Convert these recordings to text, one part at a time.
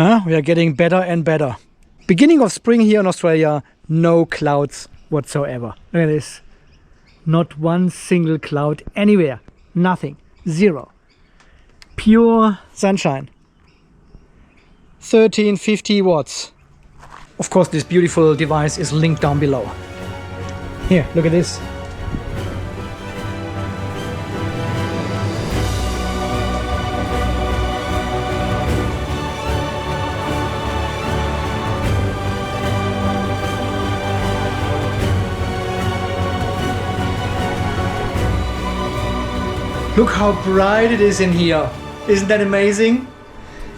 We are getting better and better. Beginning of spring here in Australia, no clouds whatsoever. Look at this. Not one single cloud anywhere. Nothing. Zero. Pure sunshine. 1350 watts. Of course, this beautiful device is linked down below. Here, look at this. Look how bright it is in here. Isn't that amazing?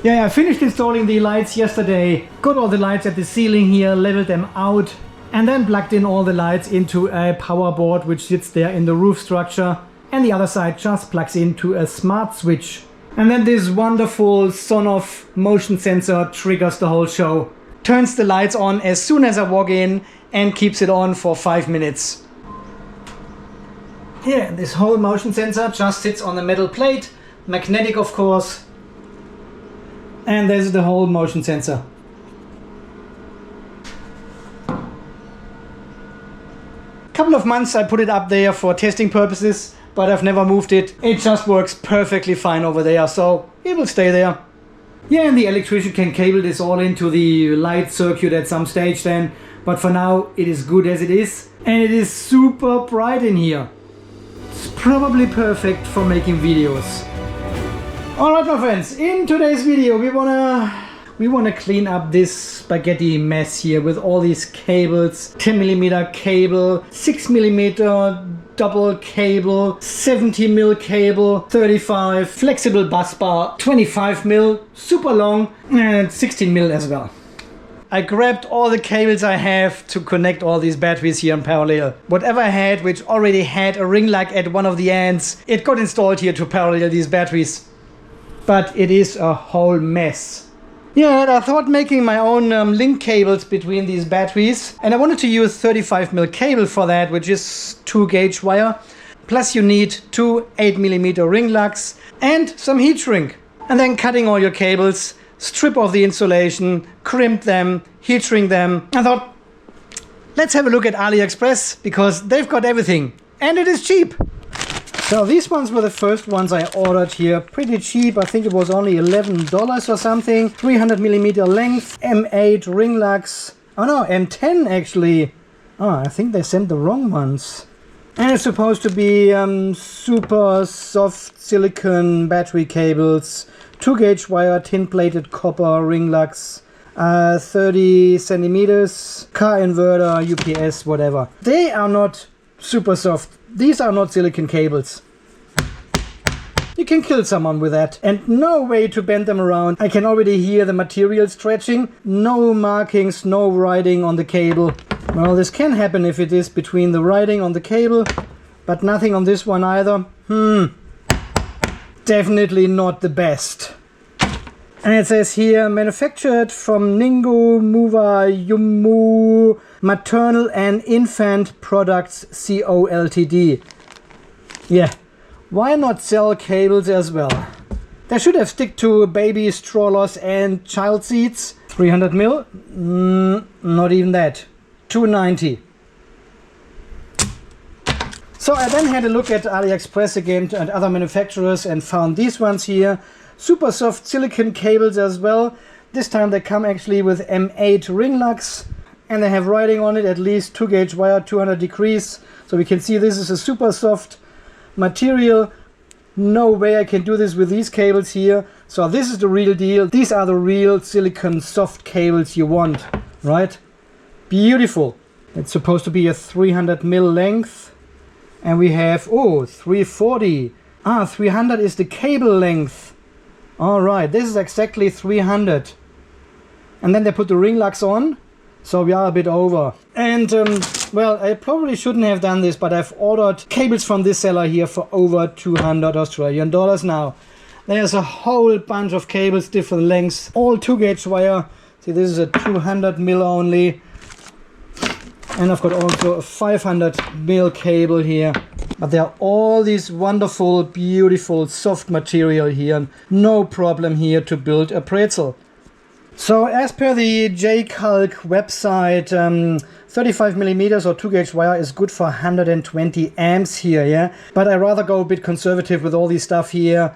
Yeah, I finished installing the lights yesterday. Got all the lights at the ceiling here, leveled them out, and then plugged in all the lights into a power board which sits there in the roof structure. And the other side just plugs into a smart switch. And then this wonderful Sonoff motion sensor triggers the whole show. Turns the lights on as soon as I walk in and keeps it on for 5 minutes. Here, this whole motion sensor just sits on a metal plate, magnetic of course, and there's the whole motion sensor. Couple of months I put it up there for testing purposes, but I've never moved it. It just works perfectly fine over there, so it will stay there. Yeah, and the electrician can cable this all into the light circuit at some stage then, but for now it is good as it is, and it is super bright in here. It's probably perfect for making videos. Alright my friends, in today's video we wanna clean up this spaghetti mess here with all these cables. 10mm cable, 6mm double cable, 70mm cable, 35 flexible bus bar, 25mm super long, and 16mm as well. I grabbed all the cables I have to connect all these batteries here in parallel. Whatever I had which already had a ring lock at one of the ends, it got installed here to parallel these batteries. But it is a whole mess. Yeah, and I thought making my own link cables between these batteries. And I wanted to use 35mm cable for that, which is 2 gauge wire. Plus you need 2 8mm ring locks and some heat shrink. And then cutting all your cables, strip off the insulation, crimp them, heat shrink them. I thought, let's have a look at AliExpress because they've got everything and it is cheap. So these ones were the first ones I ordered here, pretty cheap. I think it was only $11 or something. 300mm length, M8 ring locks. Oh no, M10 actually. Oh, I think they sent the wrong ones. And it's supposed to be super soft silicone battery cables, 2 gauge wire, tin plated copper ring locks, 30 centimeters, car inverter, UPS, whatever. They are not super soft. These are not silicone cables. You can kill someone with that. And no way to bend them around. I can already hear the material stretching. No markings, no writing on the cable. Well, this can happen if it is between the writing on the cable, but nothing on this one either. Definitely not the best. And it says here, manufactured from Ningo Muva Yumu Maternal and Infant Products Co. Ltd. Yeah, why not sell cables as well? They should have stick to baby strollers and child seats. 300mm? Not even that. 290. So I then had a look at AliExpress again and other manufacturers and found these ones here. Super soft silicone cables as well. This time they come actually with M8 ring locks and they have writing on it, at least 2 gauge wire, 200 degrees. So we can see this is a super soft material. No way I can do this with these cables here. So this is the real deal. These are the real silicone soft cables you want, right? Beautiful. It's supposed to be a 300mm length. And we have, 340. 300 is the cable length. Alright, this is exactly 300. And then they put the ring locks on. So we are a bit over. And, well, I probably shouldn't have done this, but I've ordered cables from this seller here for over 200 Australian dollars now. There's a whole bunch of cables, different lengths, all 2 gauge wire. See, this is a 200mm only. And I've got also a 500mm cable here. But there are all these wonderful, beautiful, soft material here. No problem here to build a pretzel. So as per the Jakiper website, 35mm or 2 gauge wire is good for 120 amps here, yeah? But I rather go a bit conservative with all this stuff here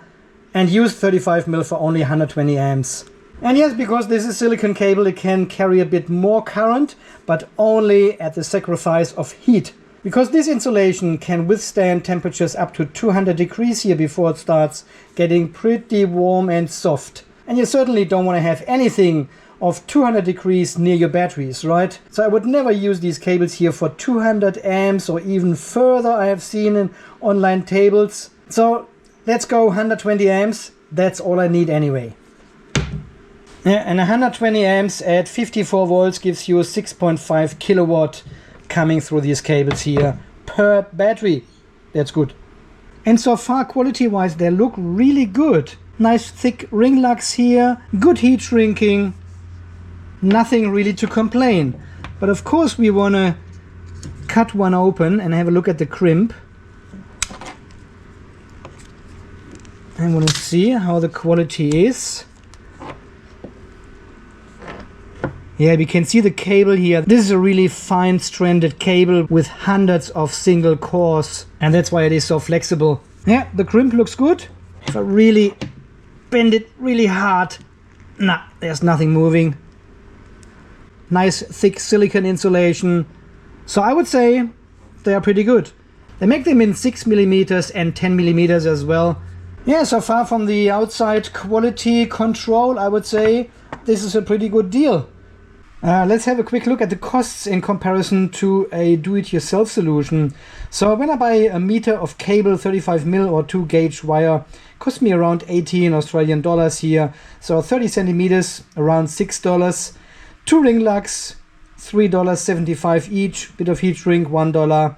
and use 35mm for only 120 amps. And yes, because this is silicone cable, it can carry a bit more current, but only at the sacrifice of heat. Because this insulation can withstand temperatures up to 200 degrees here before it starts getting pretty warm and soft. And you certainly don't want to have anything of 200 degrees near your batteries, right? So I would never use these cables here for 200 amps or even further. I have seen in online tables. So let's go 120 amps. That's all I need anyway. Yeah, and 120 amps at 54 volts gives you 6.5 kilowatt coming through these cables here per battery. That's good. And so far, quality-wise, they look really good. Nice thick ring lugs here, good heat shrinking, nothing really to complain. But of course we want to cut one open and have a look at the crimp. I want to see how the quality is. Yeah, we can see the cable here. This is a really fine stranded cable with hundreds of single cores, and that's why it is so flexible. Yeah, the crimp looks good. If I really bend it really hard, nah, there's nothing moving. Nice thick silicone insulation. So I would say they are pretty good. They make them in 6mm and 10mm as well. Yeah, so far from the outside quality control, I would say this is a pretty good deal. Let's have a quick look at the costs in comparison to a do-it-yourself solution. So when I buy a meter of cable, 35mm or 2 gauge wire, cost me around 18 Australian dollars here. So 30 centimeters, around $6. 2 ring lugs, $3.75 each. Bit of heat shrink, $1.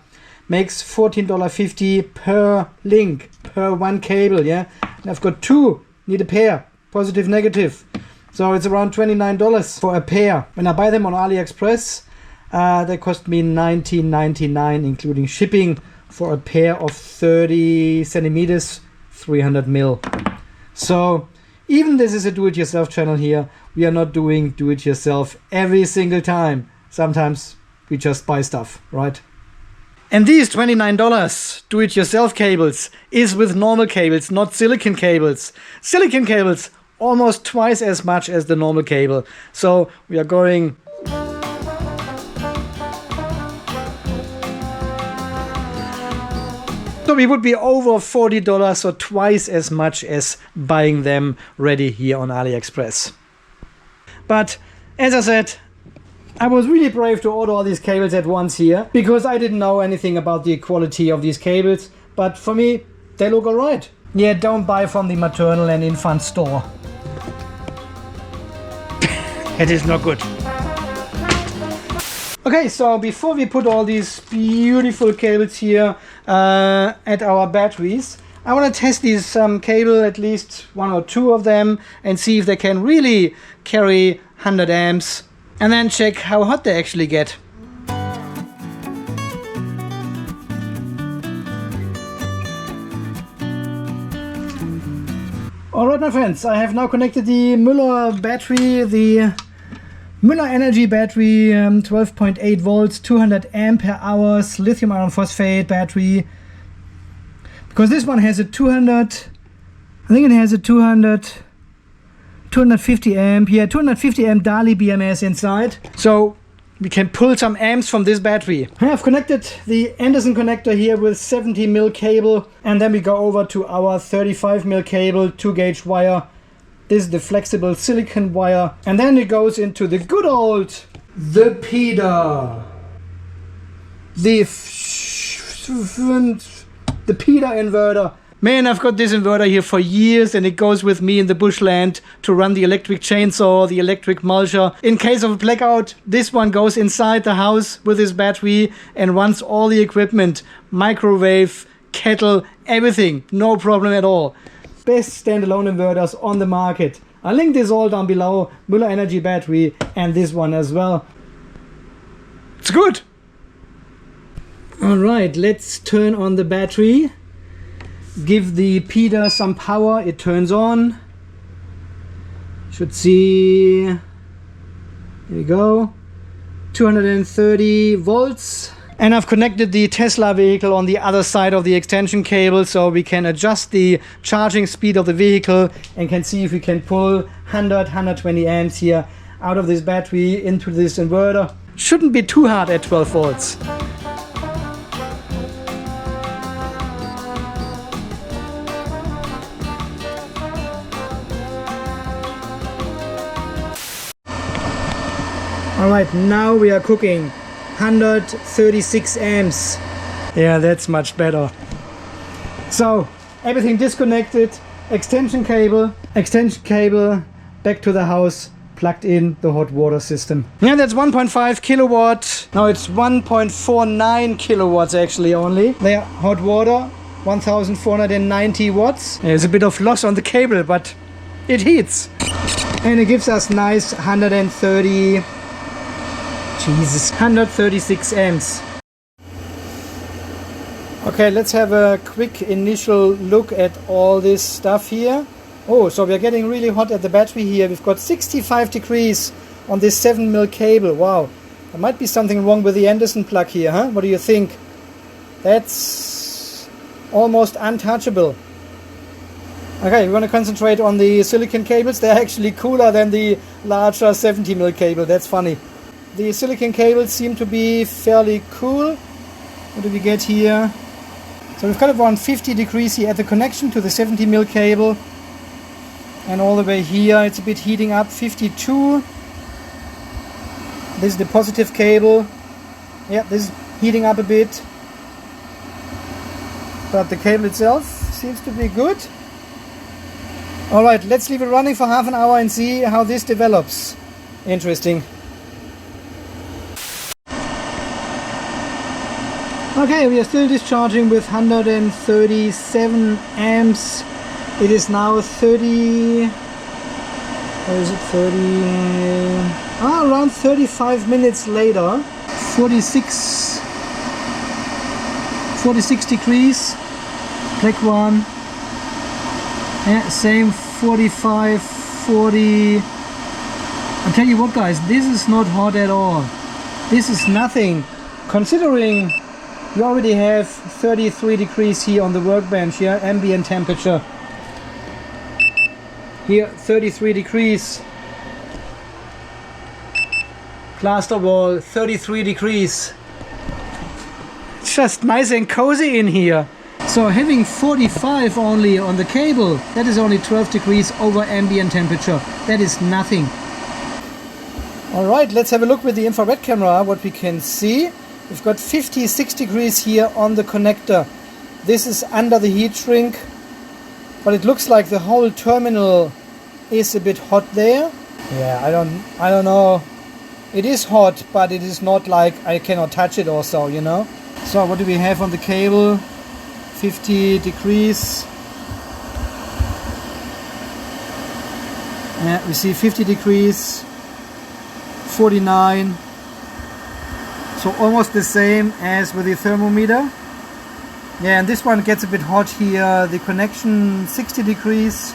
Makes $14.50 per link, per one cable, yeah? And I've got 2, need a pair, positive, negative. So it's around $29 for a pair. When I buy them on AliExpress, they cost me $19.99 including shipping for a pair of 30 centimeters, 300mm. So even this is a do-it-yourself channel here, we are not doing do-it-yourself every single time. Sometimes we just buy stuff, right? And these $29 do-it-yourself cables is with normal cables, not silicone cables. Silicone cables almost twice as much as the normal cable. So we are going so we would be over $40 or twice as much as buying them ready here on AliExpress. But as I said, I was really brave to order all these cables at once here because I didn't know anything about the quality of these cables, but for me they look alright. Yeah, don't buy from the maternal and infant store. It is not good. Okay, so before we put all these beautiful cables here at our batteries, I want to test these cable, at least 1 or 2 of them, and see if they can really carry 100 amps, and then check how hot they actually get. Alright my friends, I have now connected the Müller battery, the Müller Energy battery, 12.8 volts, 200 ampere hours, lithium iron phosphate battery. Because this one has a 250 amp, yeah, 250 amp Dali BMS inside. So we can pull some amps from this battery. I have connected the Anderson connector here with 70mm cable, and then we go over to our 35mm cable, 2 gauge wire. This is the flexible silicone wire, and then it goes into the good old the PIDA, the PIDA inverter. Man, I've got this inverter here for years, and it goes with me in the bushland to run the electric chainsaw, the electric mulcher. In case of a blackout, this one goes inside the house with this battery and runs all the equipment, microwave, kettle, everything, no problem at all. Best standalone inverters on the market. I'll link this all down below, Müller Energy battery and this one as well. It's good. Alright, let's turn on the battery. Give the PIDA some power, it turns on. Should see Here we go. 230 volts. And I've connected the Tesla vehicle on the other side of the extension cable, so we can adjust the charging speed of the vehicle and can see if we can pull 120 amps here out of this battery into this inverter. Shouldn't be too hard at 12 volts. Alright, now we are cooking. 136 amps. Yeah, that's much better. So, everything disconnected, extension cable, back to the house, plugged in the hot water system. Yeah, that's 1.5 kilowatt. Now it's 1.49 kilowatts actually only. There, hot water, 1490 watts. There's a bit of loss on the cable, but it heats. And it gives us nice 136 amps. Okay, let's have a quick initial look at all this stuff here. Oh, so we're getting really hot at the battery here. We've got 65 degrees on this 7mm cable. Wow, there might be something wrong with the Anderson plug here, huh? What do you think? That's almost untouchable. Okay, we want to concentrate on the silicone cables. They're actually cooler than the larger 70mm cable. That's funny. The silicone cables seem to be fairly cool. What do we get here? So we've got around 50 degrees here at the connection to the 70mm cable. And all the way here it's a bit heating up, 52. This is the positive cable. Yeah, this is heating up a bit. But the cable itself seems to be good. Alright, let's leave it running for half an hour and see how this develops. Interesting. Okay, we are still discharging with 137 amps. It is now 30, or is it 30? Around 35 minutes later. 46 degrees. Black one. Yeah, same 45, 40. I'll tell you what guys, this is not hot at all. This is nothing. Considering we already have 33 degrees here on the workbench here, ambient temperature. Here 33 degrees. Plaster wall 33 degrees. It's just nice and cozy in here. So having 45 only on the cable, that is only 12 degrees over ambient temperature. That is nothing. Alright, let's have a look with the infrared camera what we can see. We've got 56 degrees here on the connector. This is under the heat shrink, but it looks like the whole terminal is a bit hot there. Yeah, I don't know. It is hot, but it is not like I cannot touch it or so, you know. So what do we have on the cable? 50 degrees. Yeah, we see 50 degrees, 49. So almost the same as with the thermometer. Yeah, and this one gets a bit hot here. The connection 60 degrees.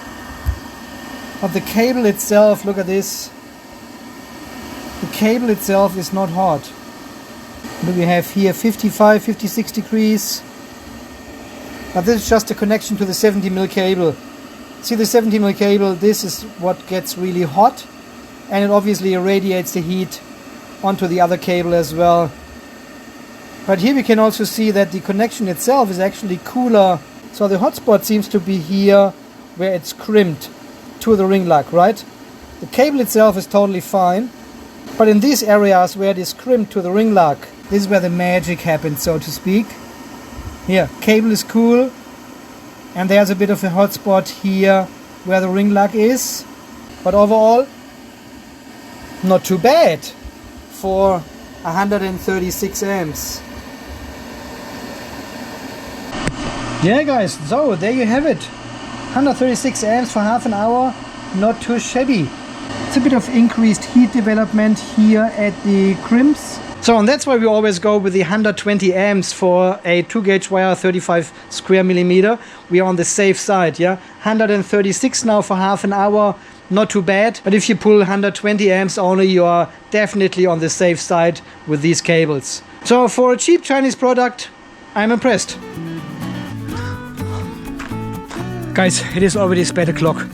But the cable itself, look at this. The cable itself is not hot. What do we have here? 55, 56 degrees. But this is just a connection to the 70mm cable. See the 70mm cable, this is what gets really hot. And it obviously irradiates the heat onto the other cable as well. But here we can also see that the connection itself is actually cooler. So the hotspot seems to be here where it's crimped to the ring lock, right? The cable itself is totally fine. But in these areas where it is crimped to the ring lock, this is where the magic happens, so to speak. Here, cable is cool. And there's a bit of a hotspot here where the ring lock is. But overall, not too bad for 136 amps. Yeah guys, so there you have it. 136 amps for half an hour, not too shabby. It's a bit of increased heat development here at the crimps. So and that's why we always go with the 120 amps for a 2-gauge wire, 35 square millimeter. We are on the safe side, yeah. 136 now for half an hour. not too bad. But if you pull 120 amps only, you are definitely on the safe side with these cables. So for a cheap Chinese product, I'm impressed. Guys, it is already 8 o'clock.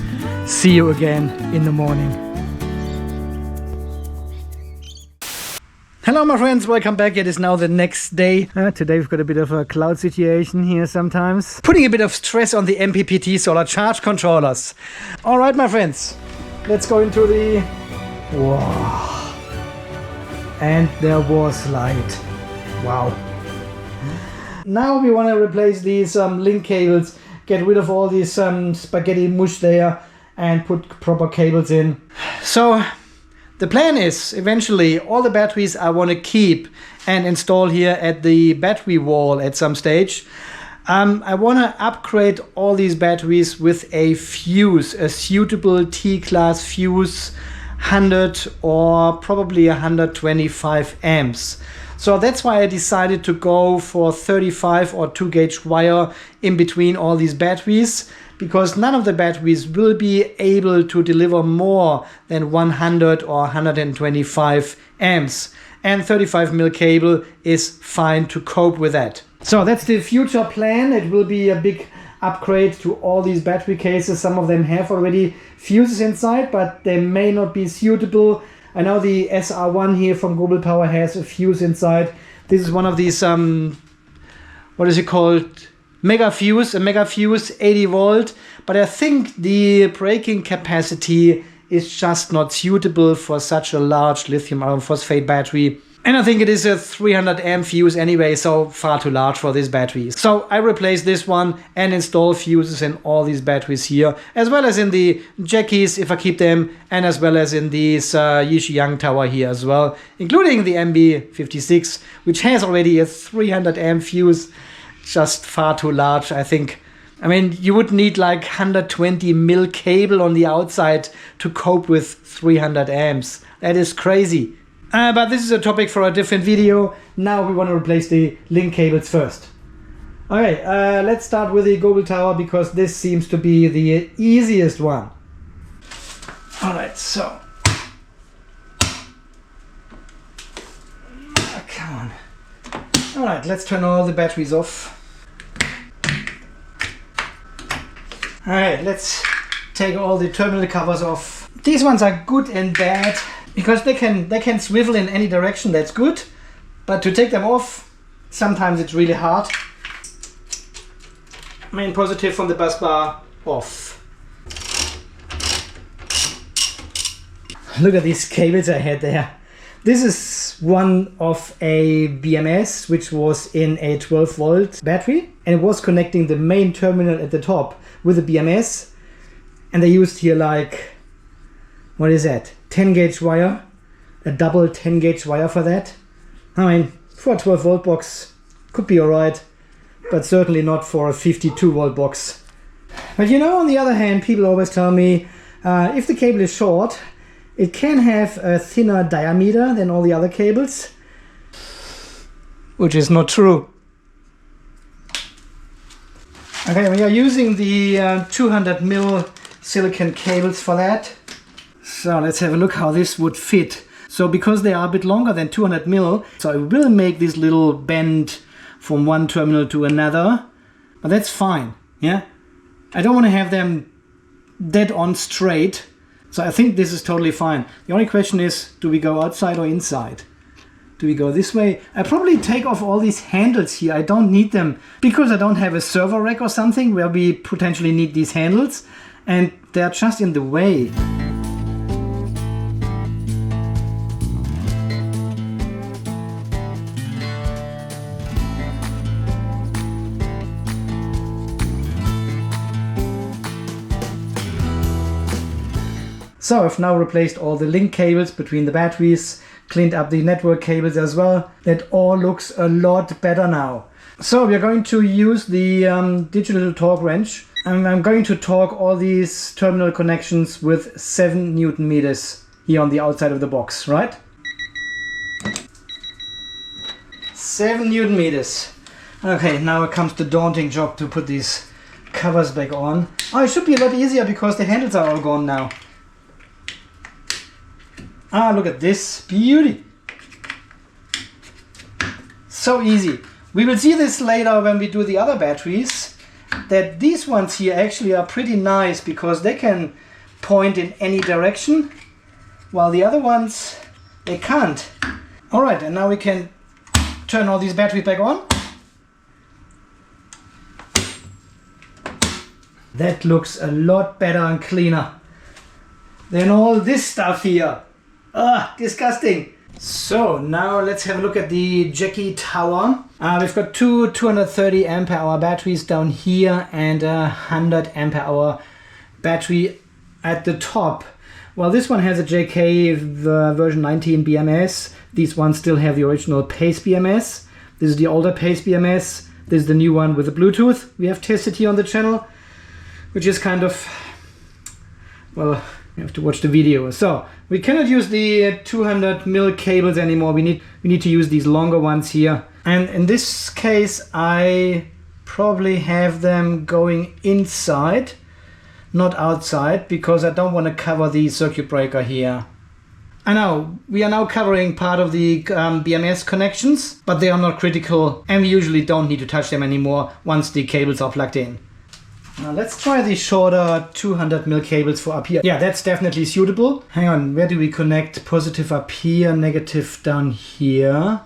See you again in the morning. Hello my friends, welcome back. It is now the next day. Today we've got a bit of a cloud situation here sometimes. Putting a bit of stress on the MPPT solar charge controllers. Alright my friends, let's go into the... Wow. And there was light. Wow. Now we want to replace these link cables, get rid of all this spaghetti mush there and put proper cables in. So the plan is eventually all the batteries I want to keep and install here at the battery wall at some stage. I want to upgrade all these batteries with a fuse, a suitable T-class fuse, 100 or probably 125 amps. So that's why I decided to go for 35 or 2 gauge wire in between all these batteries, because none of the batteries will be able to deliver more than 100 or 125 amps. And 35mm cable is fine to cope with that. So that's the future plan. It will be a big upgrade to all these battery cases. Some of them have already fuses inside, but they may not be suitable. I know the SR1 here from Gobel Power has a fuse inside. This is one of these, what is it called? Mega fuse, a mega fuse, 80 volt. But I think the breaking capacity is just not suitable for such a large lithium iron phosphate battery. And I think it is a 300 amp fuse anyway, so far too large for this battery. So I replace this one and install fuses in all these batteries here, as well as in the Jakis if I keep them, and as well as in this Yixiyang tower here as well, including the MB56, which has already a 300 amp fuse, just far too large, I think. I mean, you would need like 120mm cable on the outside to cope with 300 amps. That is crazy. But this is a topic for a different video. Now we want to replace the link cables first. Okay, let's start with the Gobel tower, because this seems to be the easiest one. Alright, so. Oh, come on. Alright, let's turn all the batteries off. Alright, let's take all the terminal covers off. These ones are good and bad, because they can swivel in any direction. That's good, but to take them off, sometimes it's really hard. Main positive from the bus bar off. Look at these cables I had there. This is one of a BMS, which was in a 12 volt battery, and it was connecting the main terminal at the top with the BMS, and they used here like, what is that, 10 gauge wire, a double 10 gauge wire for that. I mean, for a 12 volt box could be alright, but certainly not for a 52 volt box. But you know, on the other hand, people always tell me if the cable is short, it can have a thinner diameter than all the other cables, which is not true. Okay, we are using the 200mm silicone cables for that. So let's have a look how this would fit. So because they are a bit longer than 200mm, so I will make this little bend from one terminal to another, but that's fine, yeah? I don't want to have them dead on straight, so I think this is totally fine. The only question is, do we go outside or inside? Do we go this way? I probably take off all these handles here. I don't need them because I don't have a server rack or something where we potentially need these handles, and they're just in the way. So I've now replaced all the link cables between the batteries, cleaned up the network cables as well. That all looks a lot better now. So we are going to use the digital torque wrench, and I'm going to torque all these terminal connections with 7 Newton meters here on the outside of the box, right? 7 Newton meters. Okay, now it comes the daunting job to put these covers back on. Oh, it should be a lot easier because the handles are all gone now. Ah, look at this beauty. So easy. We will see this later when we do the other batteries, that these ones here actually are pretty nice because they can point in any direction, while the other ones, they can't. All right, and now we can turn all these batteries back on. That looks a lot better and cleaner than all this stuff here. Ah, disgusting. So now let's have a look at the Jakiper. We've got two 230 ampere hour batteries down here and a 100 ampere hour battery at the top. Well, this one has a JK version 19 BMS. These ones still have the original Pace BMS. This is the older Pace BMS. This is the new one with the Bluetooth we have tested here on the channel, which is kind of, well, you have to watch the video. So we cannot use the 200mm cables anymore. We need to use these longer ones here. And in this case, I probably have them going inside, not outside, because I don't want to cover the circuit breaker here. I know we are now covering part of the BMS connections, but they are not critical, and we usually don't need to touch them anymore once the cables are plugged in. Now let's try the shorter 200mm cables for up here. Yeah, that's definitely suitable. Hang on, where do we connect? Positive up here, negative down here.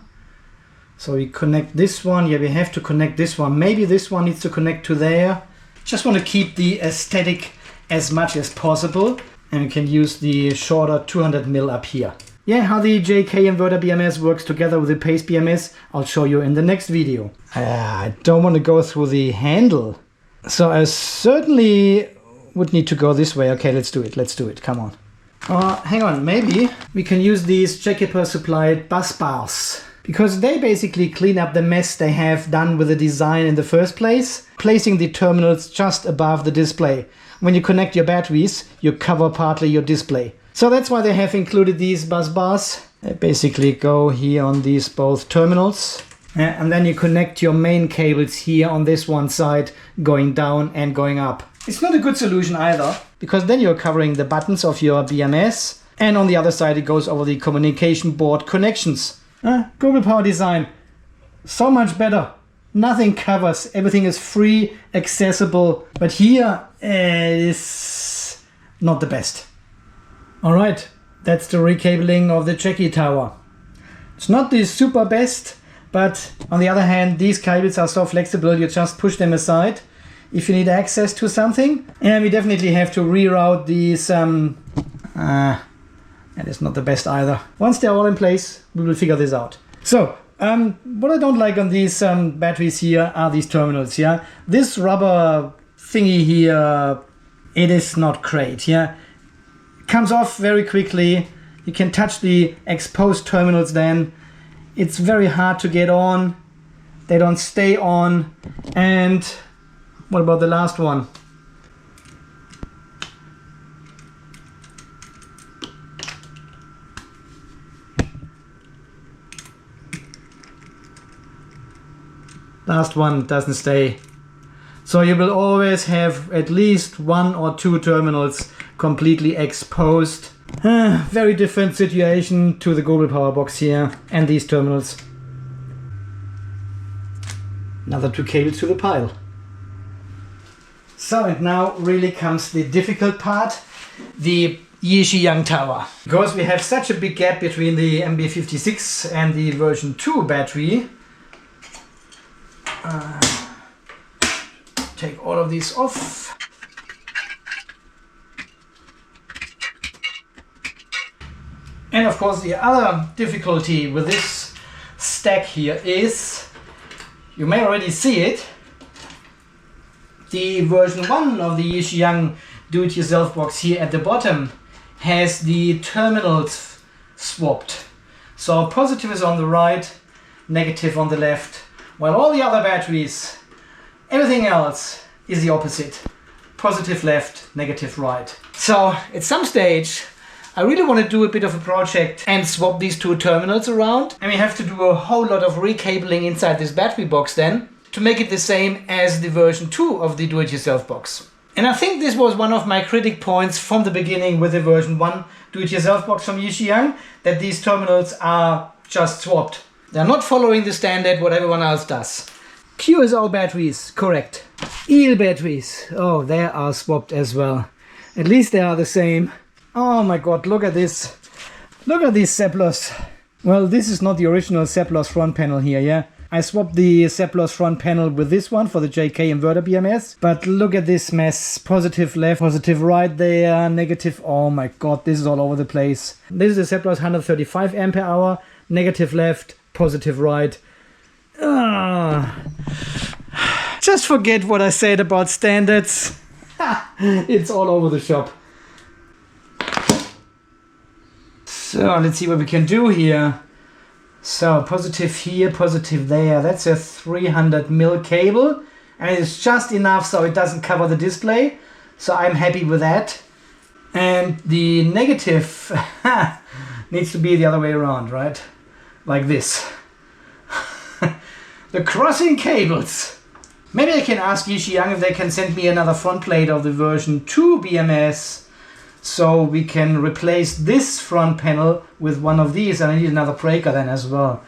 So we connect this one. Yeah, we have to connect this one. Maybe this one needs to connect to there. Just want to keep the aesthetic as much as possible. And we can use the shorter 200mm up here. Yeah, how the JK inverter BMS works together with the Pace BMS, I'll show you in the next video. I don't want to go through the handle. So I certainly would need to go this way. Okay, let's do it. Let's do it. Come on. Hang on. Maybe we can use these Jakiper supplied bus bars, because they basically clean up the mess they have done with the design in the first place, placing the terminals just above the display. When you connect your batteries, you cover partly your display. So that's why they have included these bus bars. They basically go here on these both terminals. And then you connect your main cables here on this one side, going down and going up. It's not a good solution either, because then you're covering the buttons of your BMS, and on the other side it goes over the communication board connections. Gobel power design, so much better. Nothing covers, everything is free, accessible, but here it is not the best. All right, that's the recabling of the Jakiper. It's not the super best, but on the other hand, these cables are so flexible, you just push them aside if you need access to something. And we definitely have to reroute these. That is not the best either. Once they're all in place, we will figure this out. So, what I don't like on these batteries here are these terminals. Yeah, this rubber thingy here, it is not great. Yeah, it comes off very quickly. You can touch the exposed terminals then. It's very hard to get on. They don't stay on. And what about the last one? Last one doesn't stay. So you will always have at least one or two terminals completely exposed. Very different situation to the Gobel power box here and these terminals. Another two cables to the pile. So, and now really comes the difficult part, the Yixiyang tower. Because we have such a big gap between the MB56 and the version 2 battery. Take all of these off. And of course the other difficulty with this stack here is, you may already see it, the version 1 of the Yixiyang do-it-yourself box here at the bottom has the terminals swapped. So positive is on the right, negative on the left, while all the other batteries, everything else is the opposite. Positive left, negative right. So at some stage I really want to do a bit of a project and swap these two terminals around, and we have to do a whole lot of recabling inside this battery box then to make it the same as the version 2 of the do-it-yourself box. And I think this was one of my critic points from the beginning with the version 1 do-it-yourself box from Yixiang, that these terminals are just swapped. They're not following the standard what everyone else does. QSO batteries, correct. EEL batteries, oh, they are swapped as well. At least they are the same. Oh my god, look at this. Look at these Seplos. Well, this is not the original Seplos front panel here, yeah? I swapped the Seplos front panel with this one for the JK inverter BMS. But look at this mess. Positive left, positive right there, negative. Oh my god, this is all over the place. This is the Seplos 135 ampere hour. Negative left, positive right. Just forget what I said about standards. It's all over the shop. So let's see what we can do here. So positive here, positive there. That's a 300mm cable. And it's just enough so it doesn't cover the display. So I'm happy with that. And the negative needs to be the other way around, right? Like this. The crossing cables. Maybe I can ask Yixiang if they can send me another front plate of the version 2 BMS. So we can replace this front panel with one of these, and I need another breaker then as well.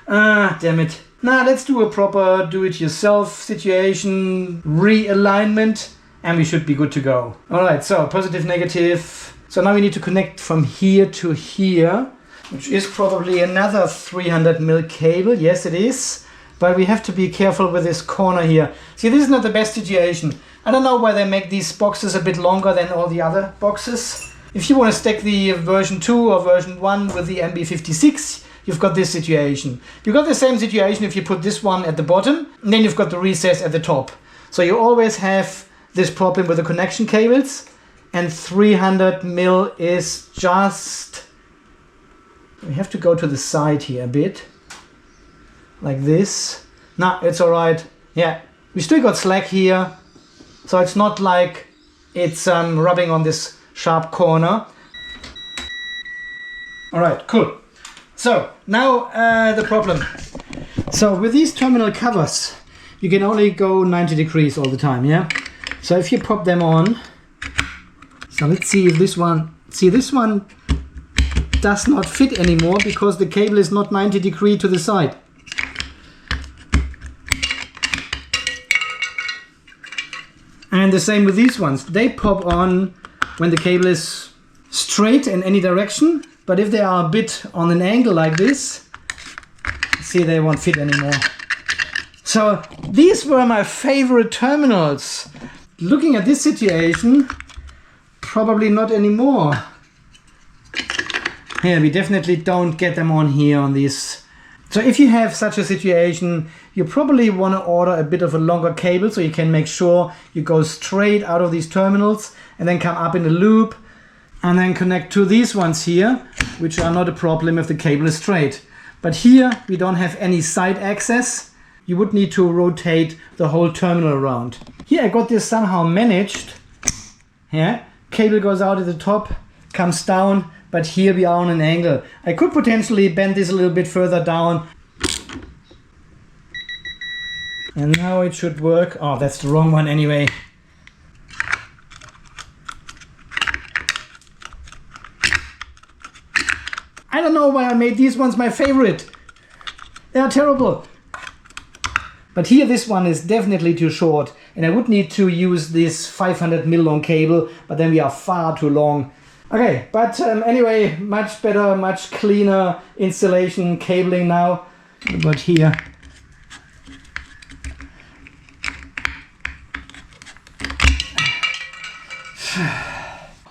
Damn it. Now let's do a proper do-it-yourself situation, realignment, and we should be good to go. Alright, so positive, negative. So now we need to connect from here to here, which is probably another 300mm cable. Yes, it is. But we have to be careful with this corner here. See, this is not the best situation. I don't know why they make these boxes a bit longer than all the other boxes. If you want to stack the version 2 or version 1 with the MB56, you've got this situation. You've got the same situation if you put this one at the bottom, and then you've got the recess at the top. So you always have this problem with the connection cables, and 300mm is just... We have to go to the side here a bit. Like this. No, it's alright. Yeah, we still got slack here. So it's not like it's rubbing on this sharp corner. Alright, cool. So now the problem. So with these terminal covers, you can only go 90 degrees all the time, yeah? So if you pop them on, so let's see if this one, this one does not fit anymore because the cable is not 90 degrees to the side. And the same with these ones. They pop on when the cable is straight in any direction, but if they are a bit on an angle like this, see, they won't fit anymore. So these were my favorite terminals. Looking at this situation, probably not anymore. Yeah, we definitely don't get them on here on these. So if you have such a situation, you probably want to order a bit of a longer cable so you can make sure you go straight out of these terminals and then come up in a loop and then connect to these ones here, which are not a problem if the cable is straight. But here we don't have any side access. You would need to rotate the whole terminal around. Here I got this somehow managed. Yeah, cable goes out at the top, comes down, but here we are on an angle. I could potentially bend this a little bit further down. And now it should work. Oh, that's the wrong one anyway. I don't know why I made these ones my favorite. They are terrible. But here this one is definitely too short. And I would need to use this 500mm long cable, but then we are far too long. Okay, but anyway, much better, much cleaner installation cabling now. But here.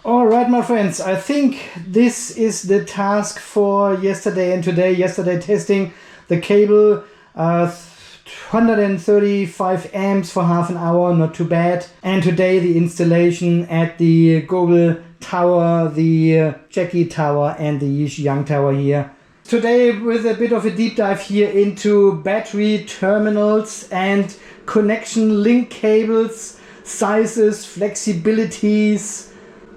Alright, my friends, I think this is the task for yesterday and today. Yesterday testing the cable, 135 amps for half an hour, not too bad. And today the installation at the Gobel tower, the Jackie tower and the Yixiang tower here. Today with a bit of a deep dive here into battery terminals and connection link cables, sizes, flexibilities.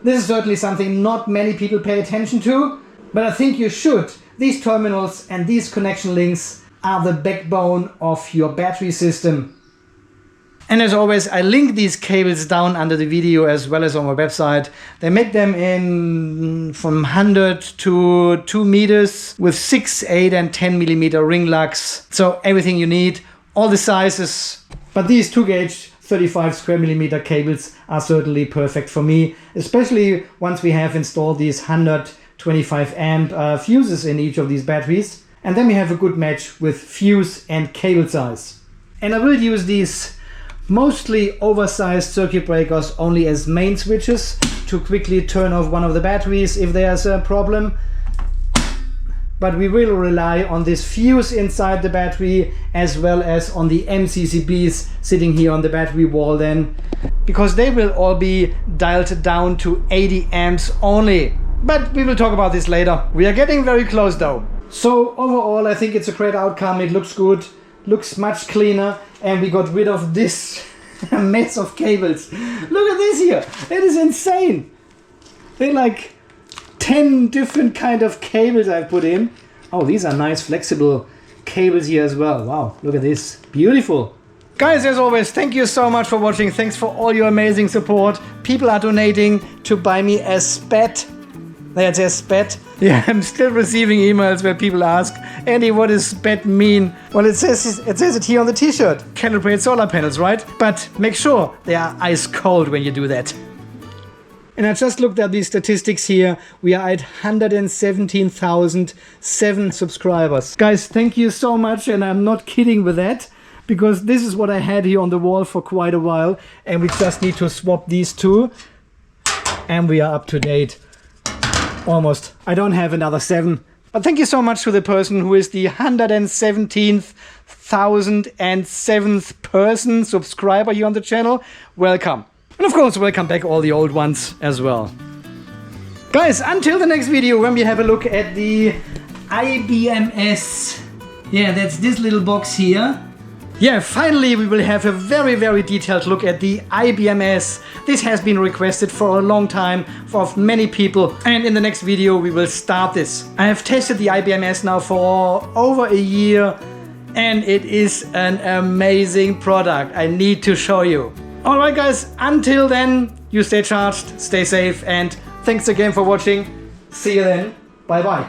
This is certainly something not many people pay attention to, but I think you should. These terminals and these connection links are the backbone of your battery system. And as always, I link these cables down under the video as well as on my website. They make them in from 100 to 2 meters with 6, 8 and 10 millimeter ring lugs. So everything you need, all the sizes. But these 2-gauge 35 square millimeter cables are certainly perfect for me, especially once we have installed these 125 amp fuses in each of these batteries. And then we have a good match with fuse and cable size. And I will use these mostly oversized circuit breakers only as main switches to quickly turn off one of the batteries if there's a problem. But we will rely on this fuse inside the battery as well as on the MCCBs sitting here on the battery wall then, because they will all be dialed down to 80 amps only. But we will talk about this later. We are getting very close though. So overall I think it's a great outcome. It looks good, looks much cleaner, and we got rid of this mess of cables. Look at this here, it is insane. They're like 10 different kind of cables I've put in. Oh, these are nice flexible cables here as well. Wow, look at this, beautiful. Guys, as always, thank you so much for watching. Thanks for all your amazing support. People are donating to buy me a SPAT. There it says SPAT. Yeah, I'm still receiving emails where people ask, Andy, what does SPAT mean? Well, it says it here on the t-shirt. Calibrate solar panels, right? But make sure they are ice cold when you do that. And I just looked at these statistics here. We are at 117,007 subscribers. Guys, thank you so much, and I'm not kidding with that, because this is what I had here on the wall for quite a while, and we just need to swap these two, and we are up to date. Almost. I don't have another 7. But thank you so much to the person who is the 117,007th person subscriber here on the channel. Welcome. And of course, welcome back all the old ones as well. Guys, until the next video when we have a look at the IBMS. Yeah, that's this little box here. Yeah, finally we will have a very, very detailed look at the IBMS. This has been requested for a long time for many people, and in the next video we will start this. I have tested the IBMS now for over a year, and it is an amazing product. I need to show you. Alright guys, until then, you stay charged, stay safe, and thanks again for watching. See you then. Bye bye.